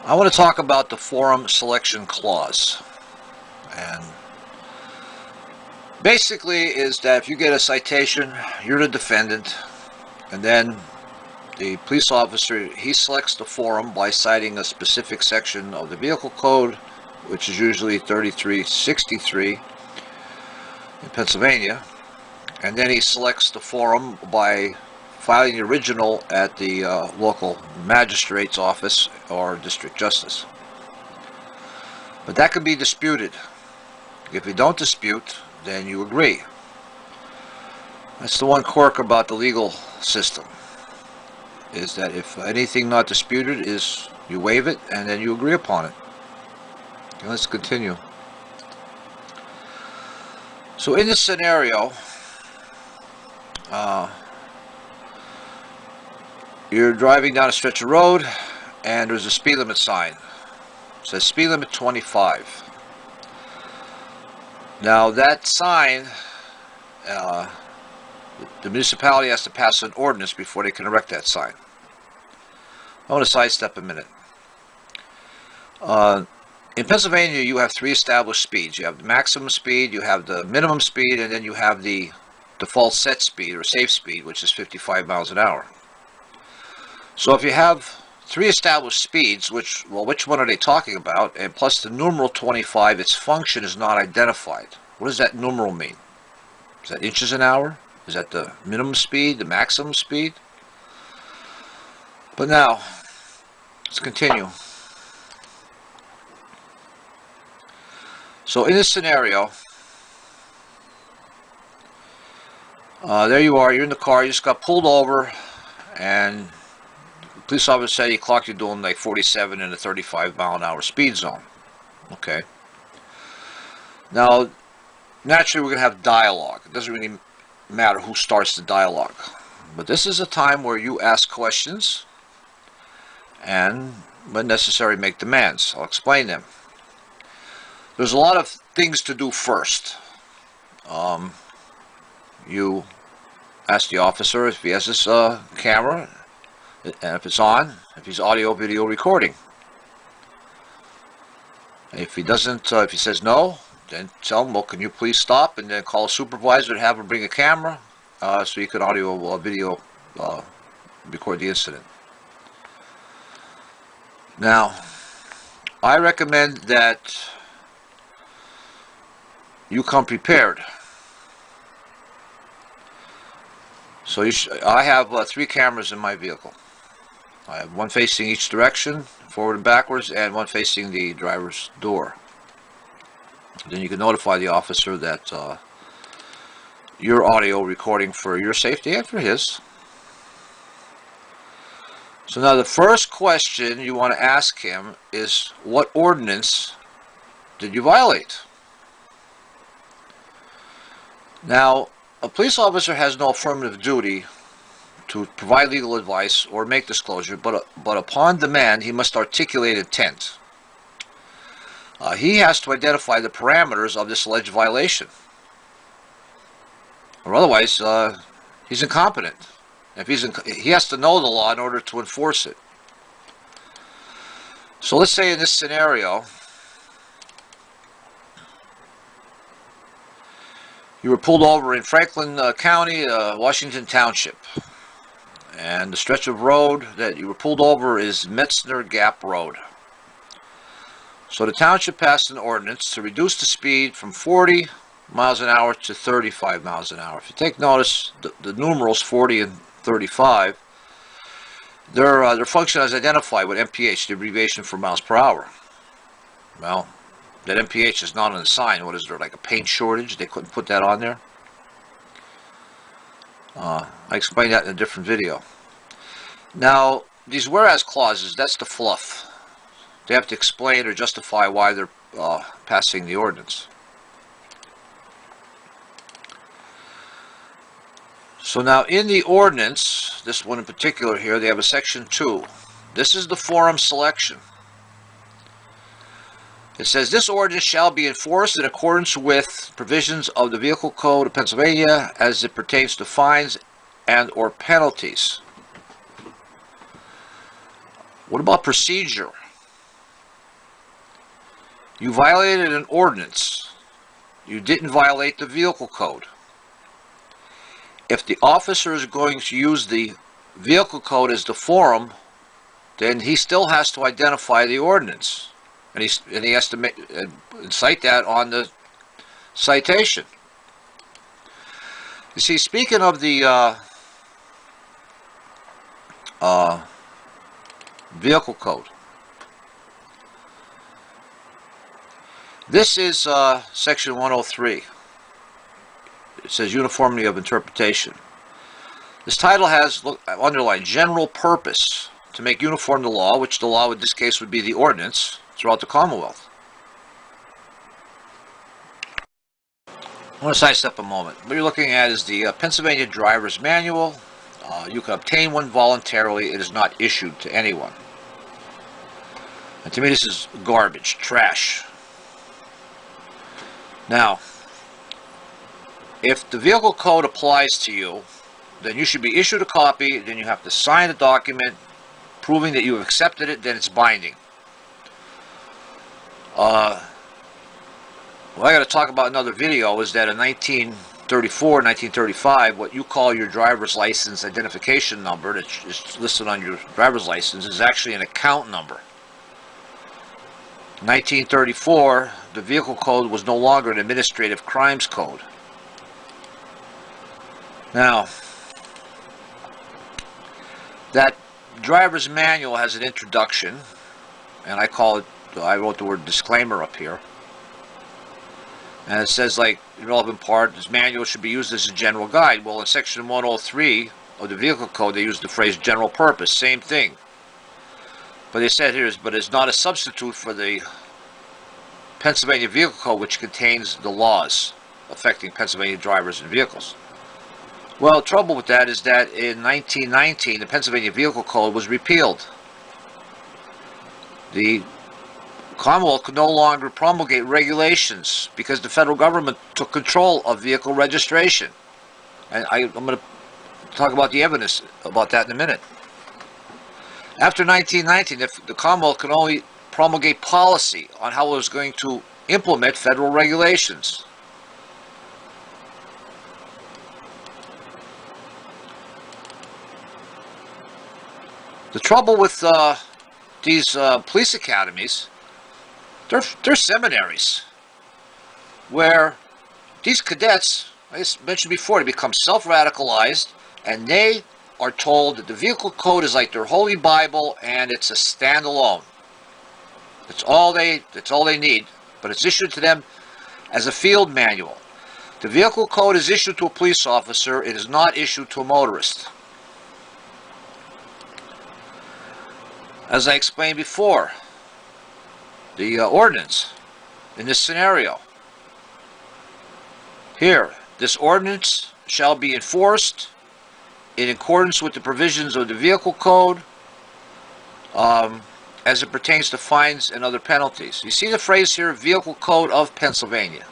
I want to talk about the forum selection clause. And basically is that if you get a citation, you're the defendant, and then the police officer, he selects the forum by citing a specific section of the vehicle code, which is usually 3363 in Pennsylvania, and then he selects the forum by filing the original at the local magistrate's office or district justice. But that can be disputed. If you don't dispute, then you agree. That's the one quirk about the legal system, is that if anything not disputed is, you waive it and then you agree upon it. Okay, let's continue. So in this scenario, you're driving down a stretch of road and there's a speed limit sign. It says speed limit 25. Now that sign, the municipality has to pass an ordinance before they can erect that sign. I want to sidestep a minute. In Pennsylvania, you have three established speeds. You have the maximum speed, you have the minimum speed, and then you have the default set speed or safe speed, which is 55 miles an hour. So if you have three established speeds, which one are they talking about? And plus the numeral 25, its function is not identified. What does that numeral mean? Is that inches an hour? Is that the minimum speed, the maximum speed? But now, let's continue. So in this scenario, there you are, you're in the car, you just got pulled over, and the police officer said he clocked you doing like 47 in a 35 mile an hour speed zone. Okay. Now, naturally we're going to have dialogue. It doesn't really matter who starts the dialogue. But this is a time where you ask questions and, when necessary, make demands. I'll explain them. There's a lot of things to do first. You ask the officer if he has this camera, and if it's on, if he's audio video recording. If he doesn't, if he says no, then tell him, well, can you please stop, and then call a supervisor and have him bring a camera so you can audio video record the incident. Now, I recommend that you come prepared. So I have 3 cameras in my vehicle. I have one facing each direction, forward and backwards, and one facing the driver's door. Then you can notify the officer that you're audio recording for your safety and for his. So now the first question you want to ask him is, what ordinance did you violate? Now, a police officer has no affirmative duty to provide legal advice or make disclosure, but upon demand, he must articulate intent. He has to identify the parameters of this alleged violation, or otherwise, he's incompetent. If he has to know the law in order to enforce it. So let's say in this scenario, you were pulled over in Franklin County, Washington Township. And the stretch of road that you were pulled over is Metzner Gap Road. So the township passed an ordinance to reduce the speed from 40 miles an hour to 35 miles an hour. If you take notice, the numerals 40 and 35, their function is identified with MPH, the abbreviation for miles per hour. Well, that MPH is not on the sign. What is there, like a paint shortage? They couldn't put that on there? I explained that in a different video. Now, these whereas clauses, that's the fluff. They have to explain or justify why they're passing the ordinance. So now in the ordinance, this one in particular here, they have a section 2. This is the forum selection. It says, this ordinance shall be enforced in accordance with provisions of the Vehicle Code of Pennsylvania as it pertains to fines and or penalties. What about procedure? You violated an ordinance. You didn't violate the vehicle code. If the officer is going to use the vehicle code as the forum, then he still has to identify the ordinance, and he has to cite that on the citation. You see, speaking of the vehicle code, this is section 103. It says uniformity of interpretation. This title has underlined general purpose to make uniform the law, which the law in this case would be the ordinance throughout the Commonwealth. I want to sidestep a moment. What you're looking at is the Pennsylvania Driver's Manual. You can obtain one voluntarily. It is not issued to anyone. And to me, this is garbage, trash. Now, if the vehicle code applies to you, then you should be issued a copy. Then you have to sign a document proving that you have accepted it. Then it's binding. What I got to talk about in another video is that in 1934, 1935, what you call your driver's license identification number that is listed on your driver's license is actually an account number. In 1934, the vehicle code was no longer an administrative crimes code. Now, that driver's manual has an introduction, and I wrote the word disclaimer up here. And it says, like, the relevant part, this manual should be used as a general guide. Well, in section 103 of the vehicle code, they use the phrase general purpose, same thing. But they said here, but it's not a substitute for the Pennsylvania Vehicle Code, which contains the laws affecting Pennsylvania drivers and vehicles. Well, the trouble with that is that in 1919, the Pennsylvania Vehicle Code was repealed. The Commonwealth could no longer promulgate regulations because the federal government took control of vehicle registration. And I'm going to talk about the evidence about that in a minute. After 1919, the Commonwealth could only promulgate policy on how it was going to implement federal regulations. The trouble with these police academies, they're seminaries where these cadets, as I mentioned before, they become self-radicalized, and they are told that the vehicle code is like their holy Bible and it's a standalone. That's all they need, but it's issued to them as a field manual. The vehicle code is issued to a police officer. It is not issued to a motorist. As I explained before, the ordinance in this scenario. Here, this ordinance shall be enforced in accordance with the provisions of the vehicle code as it pertains to fines and other penalties. You see the phrase here, Vehicle Code of Pennsylvania.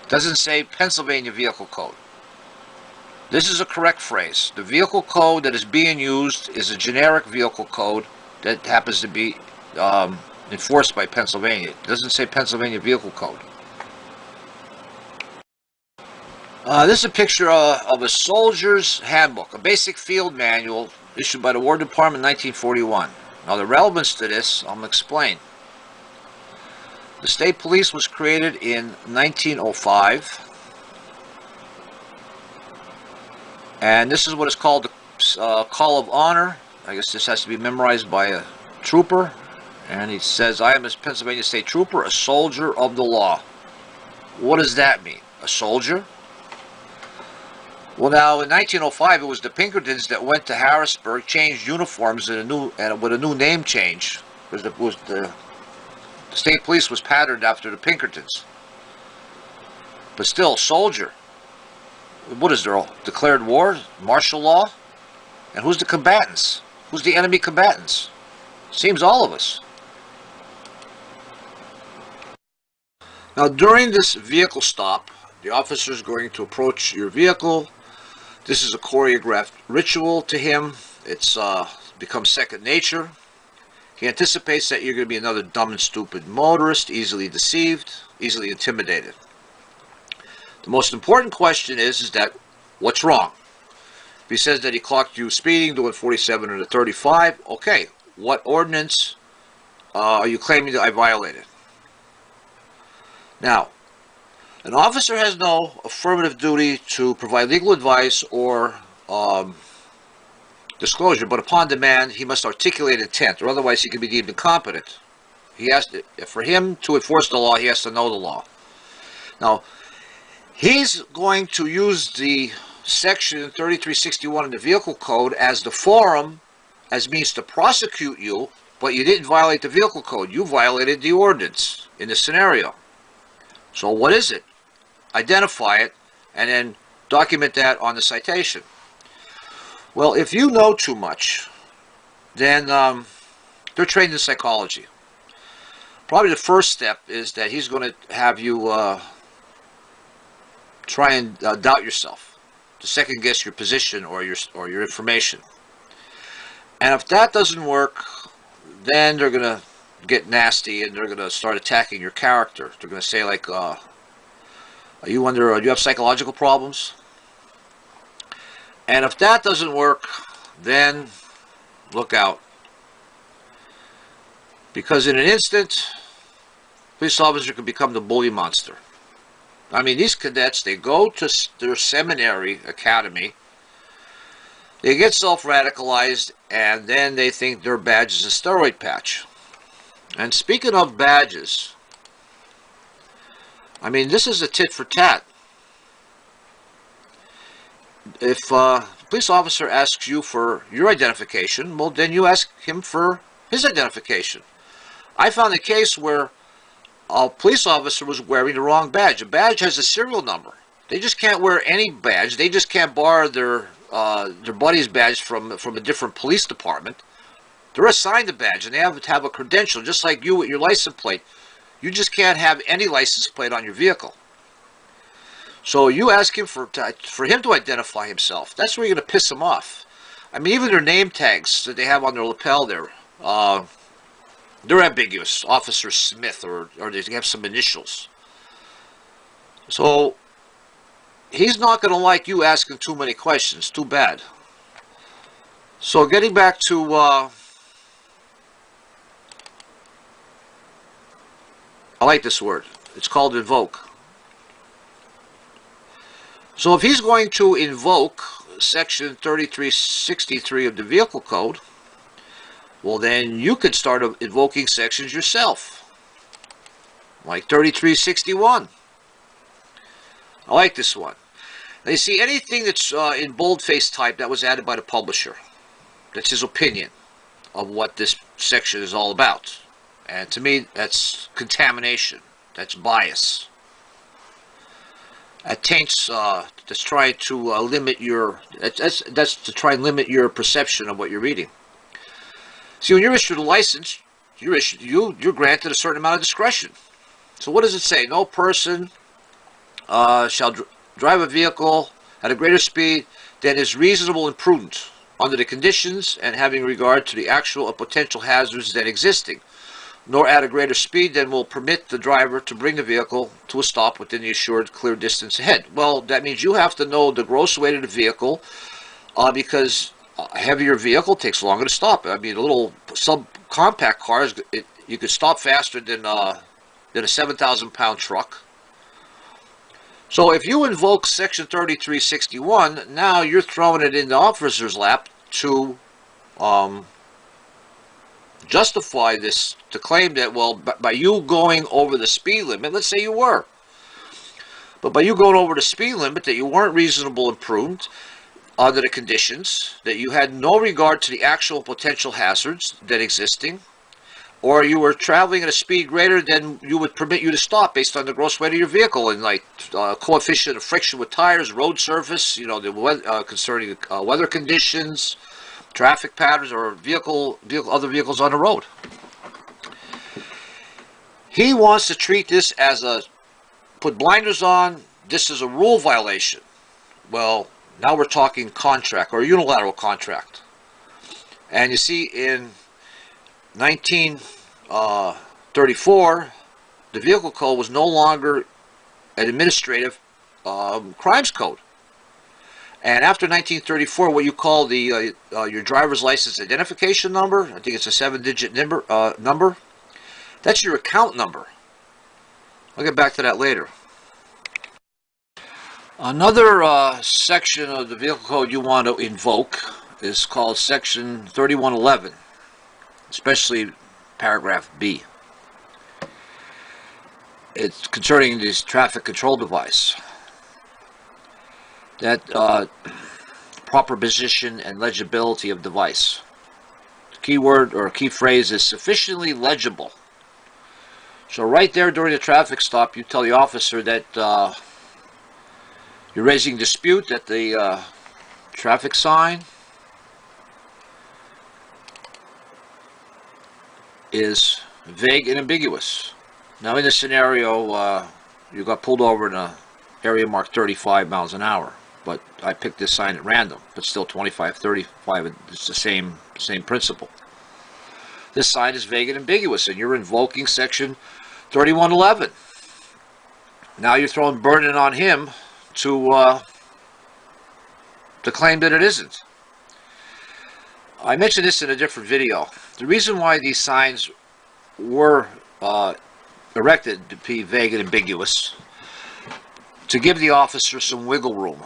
It doesn't say Pennsylvania Vehicle Code. This is a correct phrase. The vehicle code that is being used is a generic vehicle code that happens to be enforced by Pennsylvania. It doesn't say Pennsylvania Vehicle Code. This is a picture of a soldier's handbook, a basic field manual issued by the War Department in 1941. Now, the relevance to this, I'm going to explain. The state police was created in 1905, and this is what is called the Call of Honor. I guess this has to be memorized by a trooper, and he says, "I am a Pennsylvania State Trooper, a soldier of the law." What does that mean? A soldier? Well, now in 1905, it was the Pinkertons that went to Harrisburg, changed uniforms with a new name change. The state police was patterned after the Pinkertons. But still, soldier. What is there? Declared war, martial law, and who's the combatants? Who's the enemy combatants? Seems all of us. Now, during this vehicle stop, the officer is going to approach your vehicle. This is a choreographed ritual to him. It's become second nature. He anticipates that you're going to be another dumb and stupid motorist, easily deceived, easily intimidated. The most important question is that what's wrong? If he says that he clocked you speeding, doing 47 or 35, okay, what ordinance are you claiming that I violated? Now, an officer has no affirmative duty to provide legal advice or disclosure, but upon demand, he must articulate intent, or otherwise he can be deemed incompetent. He has to, for him to enforce the law, he has to know the law. Now, he's going to use the section 3361 in the Vehicle Code as the forum, as means to prosecute you, but you didn't violate the Vehicle Code. You violated the ordinance in this scenario. So what is it? Identify it, and then document that on the citation. Well, if you know too much, then they're trained in psychology. Probably the first step is that he's going to have you try and doubt yourself, to second guess your position or your information. And if that doesn't work, then they're going to get nasty and they're going to start attacking your character. They're going to say like, do you have psychological problems? And if that doesn't work, then look out. Because in an instant, a police officer can become the bully monster. I mean, these cadets, they go to their seminary academy, they get self-radicalized, and then they think their badge is a steroid patch. And speaking of badges, I mean, this is a tit for tat. If a police officer asks you for your identification, well, then you ask him for his identification. I found a case where a police officer was wearing the wrong badge. A badge has a serial number. They just can't wear any badge. They just can't borrow their buddy's badge from a different police department. They're assigned a badge, and they have to have a credential, just like you with your license plate. You just can't have any license plate on your vehicle. So you ask him for him to identify himself. That's where you're going to piss him off. I mean, even their name tags that they have on their lapel there, they're ambiguous. Officer Smith, or they have some initials. So he's not going to like you asking too many questions. Too bad. So getting back to I like this word. It's called invoke. So if he's going to invoke section 3363 of the Vehicle Code, well, then you could start invoking sections yourself, like 3361. I like this one. Now, you see, anything that's in boldface type that was added by the publisher, that's his opinion of what this section is all about. And to me, that's contamination. That's bias. That taints. That's trying to limit your. That's to try and limit your perception of what you're reading. See, when you're issued a license, you're granted a certain amount of discretion. So what does it say? No person shall drive a vehicle at a greater speed than is reasonable and prudent under the conditions and having regard to the actual or potential hazards then existing, nor at a greater speed than will permit the driver to bring the vehicle to a stop within the assured clear distance ahead. Well, that means you have to know the gross weight of the vehicle, because a heavier vehicle takes longer to stop. I mean, a little subcompact car, you could stop faster than a 7,000-pound truck. So if you invoke section 3361, now you're throwing it in the officer's lap to justify this, to claim that, well, by you going over the speed limit, let's say you were, but by you going over the speed limit, that you weren't reasonable and prudent under the conditions, that you had no regard to the actual potential hazards that existing, or you were traveling at a speed greater than you would permit you to stop based on the gross weight of your vehicle, and like coefficient of friction with tires, road surface, the concerning weather conditions, traffic patterns, or other vehicles on the road. He wants to treat this as put blinders on. This is a rule violation. Well, now we're talking contract or unilateral contract. And you see, in 1934, the vehicle code was no longer an administrative crimes code. And after 1934, what you call the your driver's license identification number, I think it's a 7-digit number, that's your account number. I'll get back to that later. Another section of the vehicle code you want to invoke is called section 3111, especially paragraph B. It's concerning this traffic control device. That proper position and legibility of device. The key word or key phrase is sufficiently legible. So right there during the traffic stop, you tell the officer that you're raising dispute that the traffic sign is vague and ambiguous. Now in this scenario, you got pulled over in an area marked 35 miles an hour. But I picked this sign at random, but still 25, 35, it's the same principle. This sign is vague and ambiguous, and you're invoking section 3111. Now you're throwing burden on him to claim that it isn't. I mentioned this in a different video. The reason why these signs were erected to be vague and ambiguous, to give the officer some wiggle room.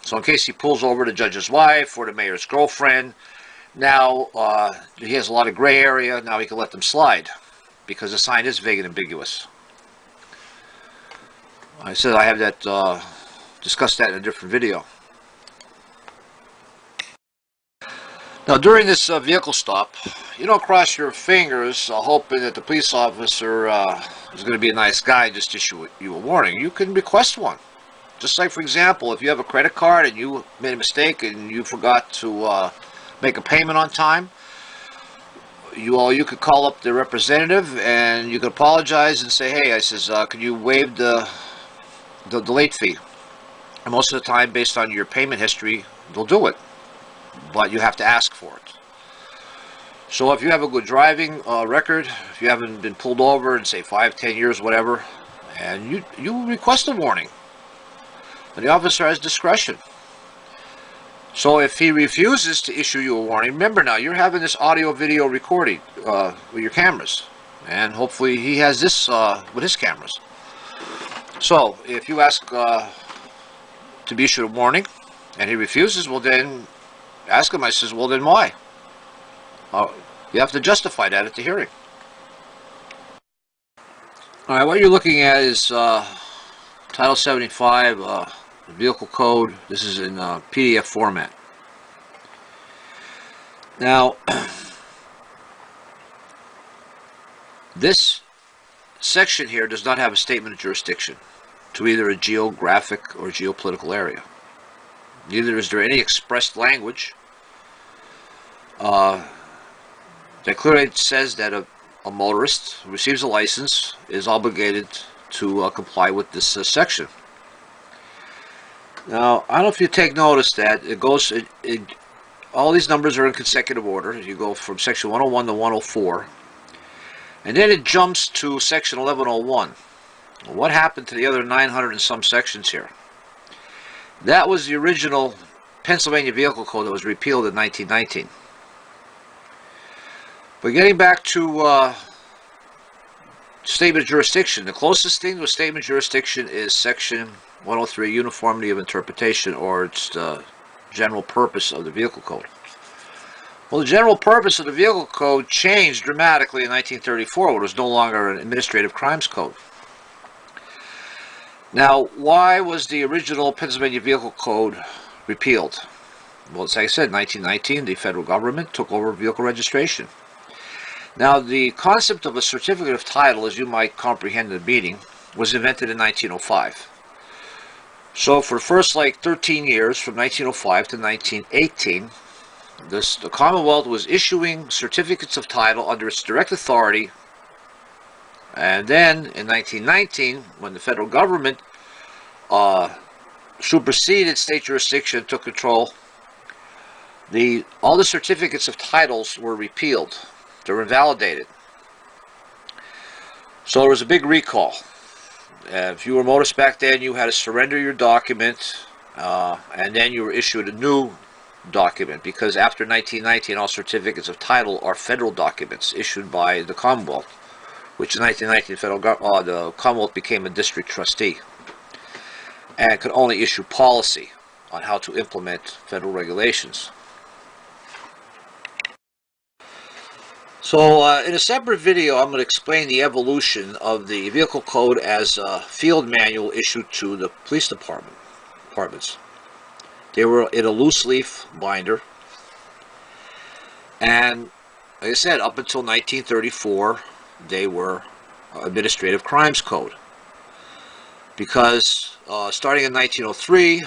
So in case he pulls over the judge's wife or the mayor's girlfriend, now he has a lot of gray area, now he can let them slide because the sign is vague and ambiguous. I said I have that, discussed that in a different video. Now during this vehicle stop, you don't cross your fingers hoping that the police officer is going to be a nice guy and just issue you a warning. You can request one. Just like, for example, if you have a credit card and you made a mistake and you forgot to make a payment on time, you could call up the representative and you could apologize and say, hey, could you waive the late fee? And most of the time, based on your payment history, they'll do it. But you have to ask for it. So if you have a good driving record, if you haven't been pulled over in, say, 5, 10 years, whatever, and you request a warning. And the officer has discretion. So if he refuses to issue you a warning, remember now, you're having this audio-video recording with your cameras. And hopefully he has this with his cameras. So if you ask to be issued a warning, and he refuses, well then, ask him, I says, well then why? You have to justify that at the hearing. Alright, what you're looking at is Title 75, Vehicle Code. This is in PDF format. Now, this section here does not have a statement of jurisdiction to either a geographic or geopolitical area. Neither is there any expressed language that clearly says that a motorist who receives a license is obligated to comply with this section. Now, I don't know if you take notice that all these numbers are in consecutive order. You go from section 101 to 104, and then it jumps to section 1101. Well, what happened to the other 900 and some sections here? That was the original Pennsylvania Vehicle Code that was repealed in 1919. But getting back to statement of jurisdiction, the closest thing to a statement of jurisdiction is section 103, uniformity of interpretation, or it's the general purpose of the Vehicle Code. Well, the general purpose of the Vehicle Code changed dramatically in 1934 when it was no longer an administrative crimes code. Now, why was the original Pennsylvania Vehicle Code repealed? Well, as I said, 1919, the federal government took over vehicle registration. Now, the concept of a certificate of title, as you might comprehend in the meeting, was invented in 1905. So for the first 13 years, from 1905 to 1918, the Commonwealth was issuing certificates of title under its direct authority. And then in 1919, when the federal government superseded state jurisdiction, took control, all the certificates of titles were repealed. they're invalidated. So there was a big recall. If you were a motorist back then, you had to surrender your document, and then you were issued a new document, because after 1919 all certificates of title are federal documents issued by the Commonwealth, which in 1919 the Commonwealth became a district trustee and could only issue policy on how to implement federal regulations. So in a separate video, I'm going to explain the evolution of the vehicle code as a field manual issued to the police departments. They were in a loose leaf binder, and like I said, up until 1934 they were administrative crimes code, because starting in 1903,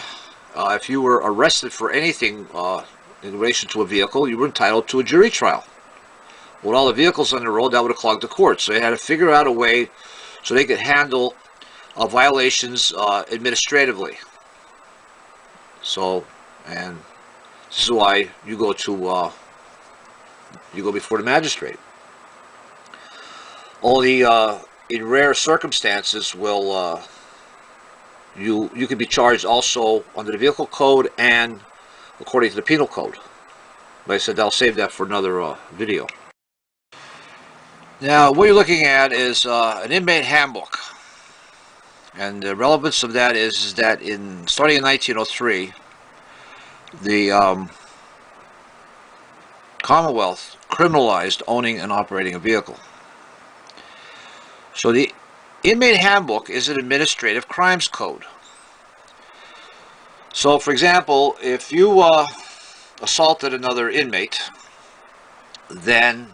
if you were arrested for anything in relation to a vehicle, you were entitled to a jury trial. With all the vehicles on the road, that would have clogged the courts. So they had to figure out a way so they could handle violations administratively. So, and this is why you go before the magistrate. Only in rare circumstances will you could be charged also under the vehicle code and according to the penal code. But I said I'll save that for another video. Now, what you're looking at is an inmate handbook, and the relevance of that is that starting in 1903, the Commonwealth criminalized owning and operating a vehicle. So the inmate handbook is an administrative crimes code. So, for example, if you assaulted another inmate, then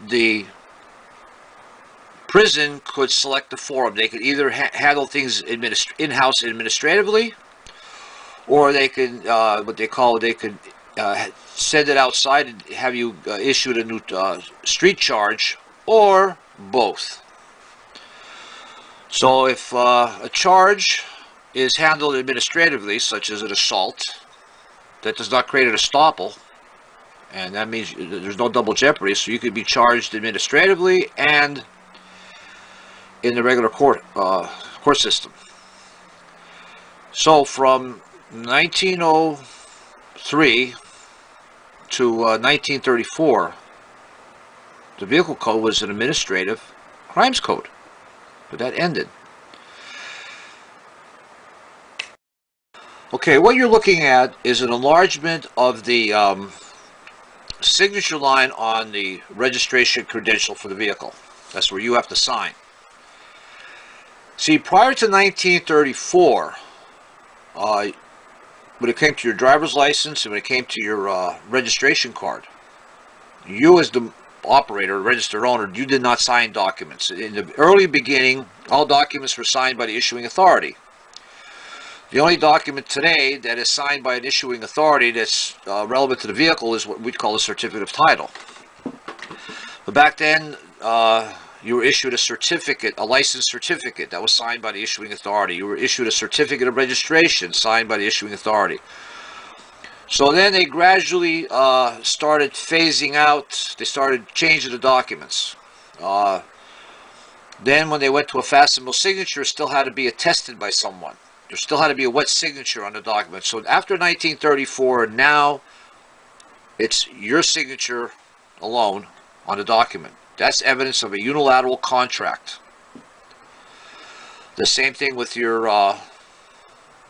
the prison could select the forum. They could either handle things in-house administratively, or they could, they could send it outside and have you issued a new street charge, or both. So if a charge is handled administratively, such as an assault, that does not create an estoppel, and that means there's no double jeopardy, so you could be charged administratively and in the regular court system. So from 1903 to 1934, the vehicle code was an administrative crimes code, but that ended. Okay, what you're looking at is an enlargement of the signature line on the registration credential for the vehicle. That's where you have to sign. See, prior to 1934, when it came to your driver's license and when it came to your registration card, you as the operator, registered owner, you did not sign documents. In the early beginning, all documents were signed by the issuing authority. The only document today that is signed by an issuing authority that's relevant to the vehicle is what we call a certificate of title. But back then, you were issued a certificate, a license certificate that was signed by the issuing authority. You were issued a certificate of registration signed by the issuing authority. So then they gradually started phasing out, they started changing the documents. Then when they went to a facsimile signature, it still had to be attested by someone. There still had to be a wet signature on the document. So after 1934, now it's your signature alone on the document. That's evidence of a unilateral contract. The same thing with your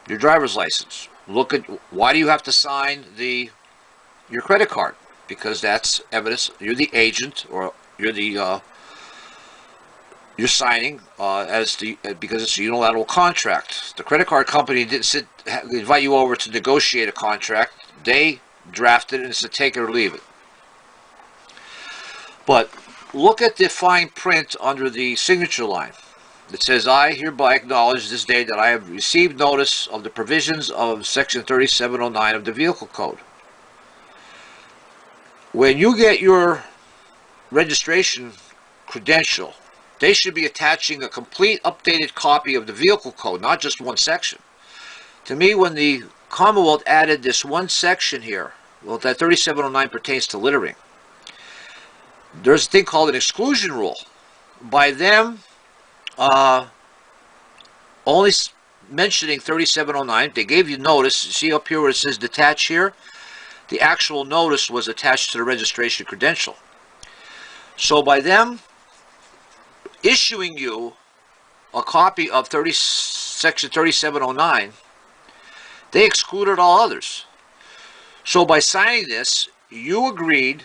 driver's license. Look at, why do you have to sign your credit card? Because that's evidence you're the agent, or you're signing because it's a unilateral contract. The credit card company didn't invite you over to negotiate a contract. They drafted it and said take it or leave it. But look at the fine print under the signature line. It says, I hereby acknowledge this day that I have received notice of the provisions of Section 3709 of the Vehicle Code. When you get your registration credential, they should be attaching a complete updated copy of the Vehicle Code, not just one section. To me, when the Commonwealth added this one section here, well, that 3709 pertains to littering. there's a thing called an exclusion rule. By them only mentioning 3709, they gave you notice. See up here where it says detach here? The actual notice was attached to the registration credential. So by them issuing you a copy of section 3709, they excluded all others. So by signing this, you agreed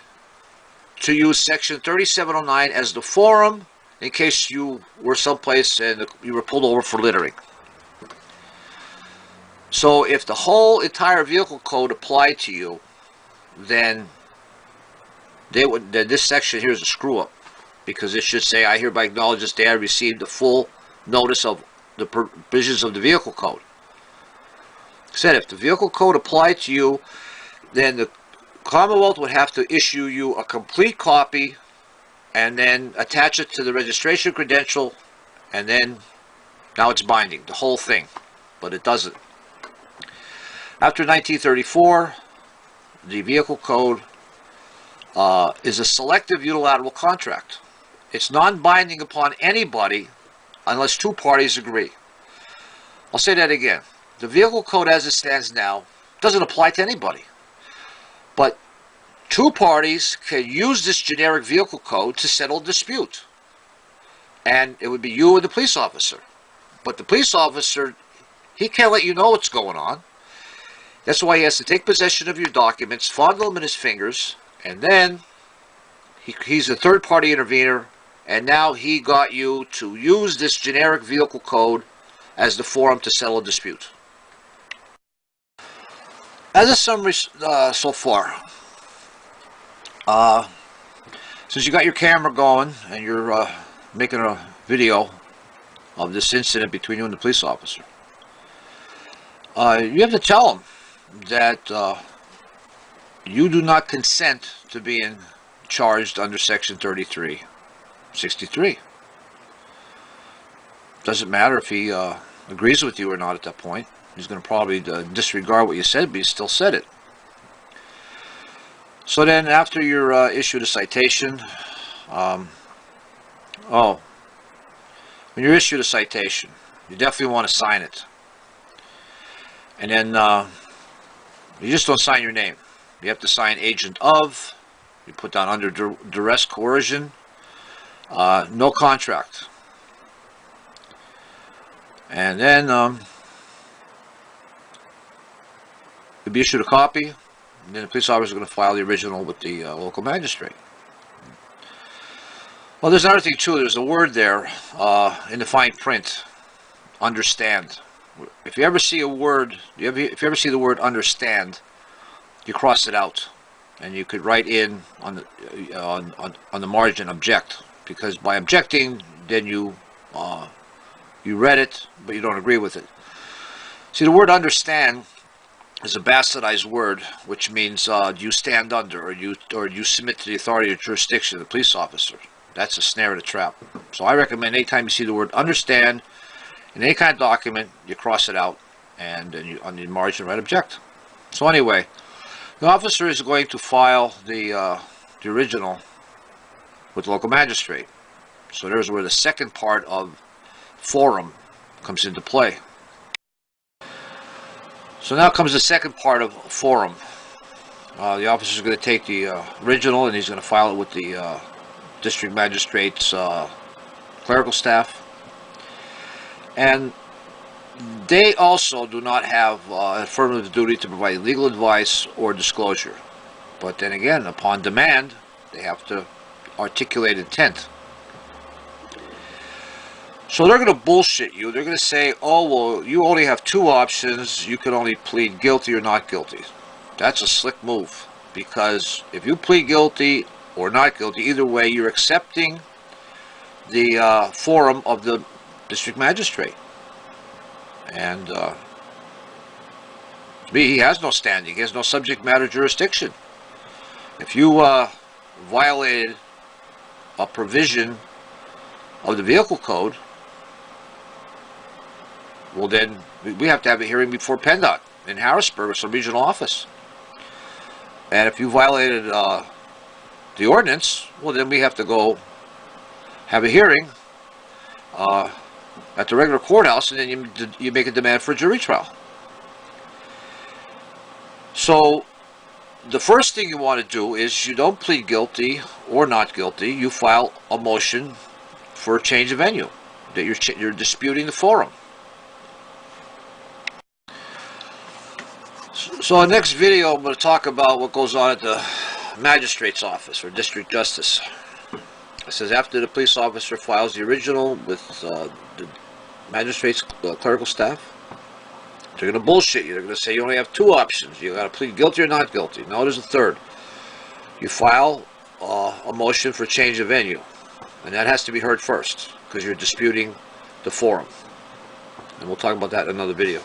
to use section 3709 as the forum in case you were someplace and you were pulled over for littering. So if the whole entire vehicle code applied to you, then this section here is a screw up, because it should say, I hereby acknowledge this day I received the full notice of the provisions of the vehicle code. It said if the vehicle code applied to you, then the Commonwealth would have to issue you a complete copy and then attach it to the registration credential, and then now it's binding, the whole thing. But it doesn't. After 1934, the vehicle code is a selective unilateral contract. It's non-binding upon anybody unless two parties agree. I'll say that again. The vehicle code as it stands now doesn't apply to anybody. But two parties can use this generic vehicle code to settle a dispute. And it would be you and the police officer. But the police officer, he can't let you know what's going on. That's why he has to take possession of your documents, fondle them in his fingers, and then he's a third-party intervener, and now he got you to use this generic vehicle code as the forum to settle a dispute. As a summary so far, since you got your camera going and you're making a video of this incident between you and the police officer, you have to tell him that you do not consent to being charged under Section 3363. Doesn't matter if he agrees with you or not at that point. He's going to probably disregard what you said, but you still said it. So then after you're issued a citation, when you're issued a citation, you definitely want to sign it. And then you just don't sign your name. You have to sign agent of. You put down under duress coercion. No contract. And then you'll be issued a copy. And then the police officer is going to file the original with the local magistrate. Well, there's another thing too. There's a word there in the fine print. Understand. If you ever see a word, if you ever see the word understand, you cross it out, and you could write in on the margin object, because by objecting, then you read it, but you don't agree with it. See, the word understand is a bastardized word, which means you stand under, or you submit to the authority or jurisdiction of the police officer. That's a snare and a trap. So I recommend anytime you see the word understand in any kind of document, you cross it out, and then you, on the margin, write object. So anyway, the officer is going to file the original with the local magistrate. So there's where the second part of forum comes into play. So now comes the second part of forum. The officer is going to take the original and he's going to file it with the district magistrate's clerical staff. And they also do not have an affirmative duty to provide legal advice or disclosure. But then again, upon demand, they have to articulate intent. So they're going to bullshit you. They're going to say, oh, well, you only have two options. You can only plead guilty or not guilty. That's a slick move, because if you plead guilty or not guilty, either way, you're accepting the forum of the district magistrate. And to me, he has no standing. He has no subject matter jurisdiction. If you violated a provision of the vehicle code, well, then we have to have a hearing before PennDOT in Harrisburg or some regional office. And if you violated the ordinance, well, then we have to go have a hearing at the regular courthouse, and then you make a demand for a jury trial. So the first thing you want to do is you don't plead guilty or not guilty. You file a motion for a change of venue, that you're disputing the forum. So in the next video, I'm going to talk about what goes on at the magistrate's office or district justice. It says after the police officer files the original with the magistrate's clerical staff, they're going to bullshit you. They're going to say you only have two options. You got to plead guilty or not guilty. No, there's a third. You file a motion for change of venue, and that has to be heard first because you're disputing the forum. And we'll talk about that in another video.